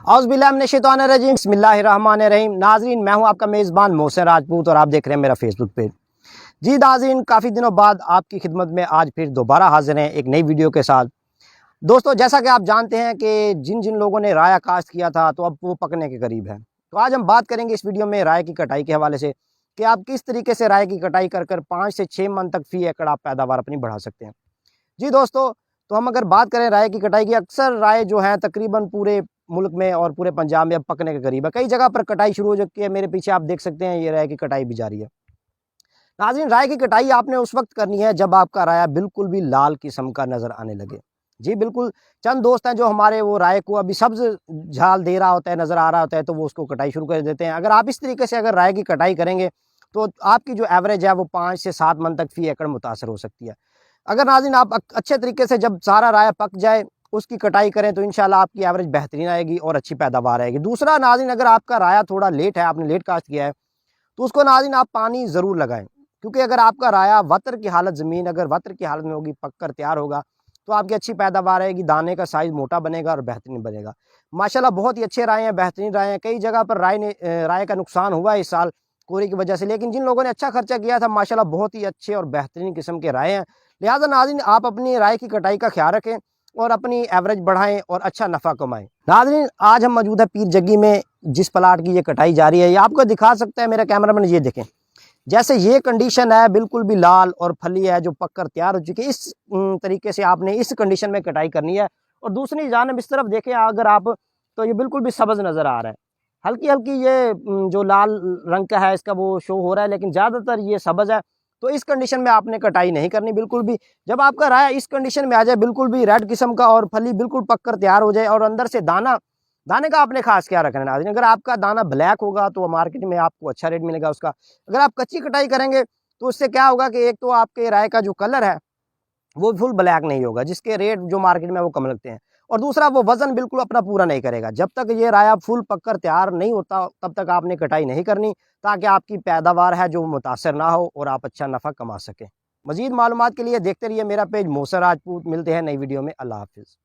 औज़ुबिल्लाहिमिनश्शैतानिर्रजीम बिस्मिल्लाहिर्रहमानिर्रहीम। नाज़रीन, मैं हूं आपका मेज़बान मोहसिन राजपूत और आप देख रहे हैं मेरा फेसबुक पेज। जी नाज़रीन, काफ़ी दिनों बाद आपकी खिदमत में आज फिर दोबारा हाजिर हैं एक नई वीडियो के साथ। दोस्तों, जैसा कि आप जानते हैं कि जिन जिन लोगों ने राया काश्त किया था तो अब वो पकने के करीब है। तो आज हम बात करेंगे इस वीडियो में राय की कटाई के हवाले से कि आप किस तरीके से राय की कटाई कर 5 से 6 मन तक फ़ी एकड़ आप पैदावार अपनी बढ़ा सकते हैं। जी दोस्तों, तो हम अगर बात करें राय की कटाई की, अक्सर राय जो है तकरीबन पूरे मुल्क में और पूरे पंजाब में अब पकने के करीब है। कई जगह पर कटाई शुरू हो चुकी है। मेरे पीछे आप देख सकते हैं ये राय की कटाई भी जारी है। नाज़रीन, राय की कटाई आपने उस वक्त करनी है जब आपका राया बिल्कुल भी लाल किस्म का नज़र आने लगे। जी बिल्कुल, चंद दोस्त हैं जो हमारे वो राय को अभी सब्ज़ झाल दे रहा होता है, नज़र आ रहा होता है, तो वो उसको कटाई शुरू कर देते हैं। अगर आप इस तरीके से अगर राय की कटाई करेंगे तो आपकी जो एवरेज है वो 5 से 7 मन तक फ़ी एकड़ मुतासर हो सकती है। अगर नाज़रीन आप अच्छे तरीके से जब सारा राया पक जाए उसकी कटाई करें तो इंशाल्लाह आपकी एवरेज बेहतरीन आएगी और अच्छी पैदावार आएगी। दूसरा नाज़रीन, अगर आपका राया थोड़ा लेट है, आपने लेट काश्त किया है, तो उसको नाज़रीन आप पानी ज़रूर लगाएं, क्योंकि अगर आपका राया वतर की हालत, ज़मीन अगर वतर की हालत में होगी, पक कर तैयार होगा, तो आपकी अच्छी पैदावार आएगी, दाने का साइज़ मोटा बनेगा और बेहतरीन बनेगा। माशाल्लाह बहुत ही अच्छे राय हैं, बेहतरीन राय हैं। कई जगह पर राय का नुकसान हुआ है इस साल कोहरे की वजह से, लेकिन जिन लोगों ने अच्छा खर्चा किया था माशाल्लाह बहुत ही अच्छे और बेहतरीन किस्म के राय हैं। लिहाजा नाज़रीन आप अपनी राय की कटाई का ख्याल रखें और अपनी एवरेज बढ़ाएं और अच्छा नफ़ा कमाएं। नाज़रीन, आज हम मौजूद है पीर जग्गी में, जिस प्लाट की ये कटाई जारी है। ये आपको दिखा सकता है मेरा कैमरामैन, ये देखें जैसे ये कंडीशन है, बिल्कुल भी लाल और फली है जो पक कर तैयार हो चुकी है। इस तरीके से आपने इस कंडीशन में कटाई करनी है। और दूसरी जानिब इस तरफ देखें अगर आप, तो ये बिल्कुल भी सब्ज़ नज़र आ रहा है। हल्की हल्की ये जो लाल रंग का है इसका वो शो हो रहा है, लेकिन ज़्यादातर ये सब्ज़ है। तो इस कंडीशन में आपने कटाई नहीं करनी बिल्कुल भी। जब आपका राया इस कंडीशन में आ जाए, बिल्कुल भी रेड किस्म का और फली बिल्कुल पक कर तैयार हो जाए और अंदर से दाने का आपने खास क्या रखना है नाज़रीन। अगर आपका दाना ब्लैक होगा तो मार्केट में आपको अच्छा रेट मिलेगा उसका। अगर आप कच्ची कटाई करेंगे तो उससे क्या होगा कि एक तो आपके राय का जो कलर है वो फुल ब्लैक नहीं होगा, जिसके रेट जो मार्केट में वो कम लगते हैं, और दूसरा वो वजन बिल्कुल अपना पूरा नहीं करेगा। जब तक ये राया फुल पककर तैयार नहीं होता तब तक आपने कटाई नहीं करनी, ताकि आपकी पैदावार है जो मुतासर ना हो और आप अच्छा नफ़ा कमा सकें। मज़ीद मालूमात के लिए देखते रहिए मेरा पेज मोहसिन राजपूत। मिलते हैं नई वीडियो में। अल्लाह हाफ़िज़।